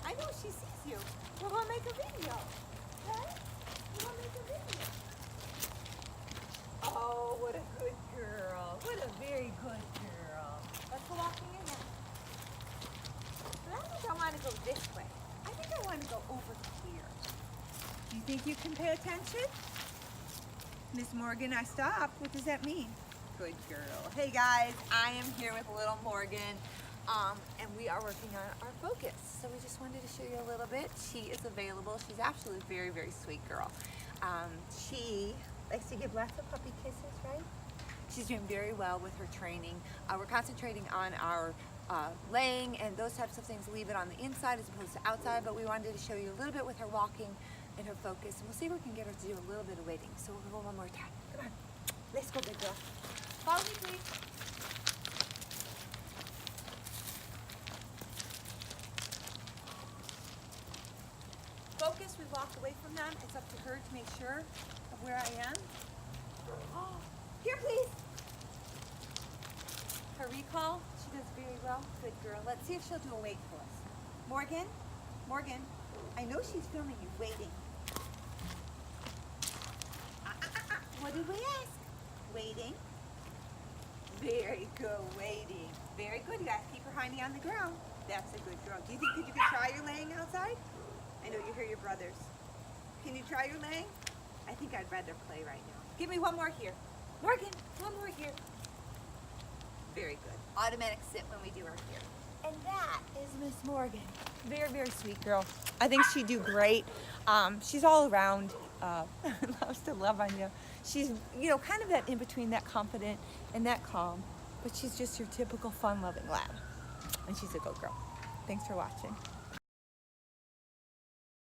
I know she sees you. We're gonna make a video. Okay? We're gonna make a video. Oh, what a good girl. What a very good girl. Let's go walking in now. But I think I want to go this way. I think I want to go over here. Do you think you can pay attention? Miss Morgan, I stopped. What does that mean? Good girl. Hey guys, I am here with little Morgan, and we are working on our focus. So we just wanted to show you a little bit. She is available. She's actually a very, very sweet girl. She likes to give lots of puppy kisses, right? She's doing very well with her training. We're concentrating on our laying and those types of things. Leave it on the inside as opposed to outside, but we wanted to show you a little bit with her walking and her focus. And we'll see if we can get her to do a little bit of waiting. So we'll go one more time. Come on. Let's go, big girl. Follow me, please. Focus, we walk away from them. It's up to her to make sure of where I am. Oh, here, please. Her recall, she does very well. Good girl. Let's see if she'll do a wait for us. Morgan, Morgan, I know she's filming you waiting. What did we ask? Waiting. Very good, waiting. Very good. You gotta keep her hiney on the ground. That's a good girl. Do you think that you could try your laying outside? I know you hear your brothers. Can you try your laying? I think I'd rather play right now. Give me one more here. Morgan, one more here. Very good. Automatic sit when we do our here. And that is Miss Morgan. Very, very sweet girl. I think she'd do great. She's all around. Loves to love on you. She's, you know, kind of that in between, that confident and that calm. But she's just your typical fun-loving lab. And she's a good girl. Thanks for watching.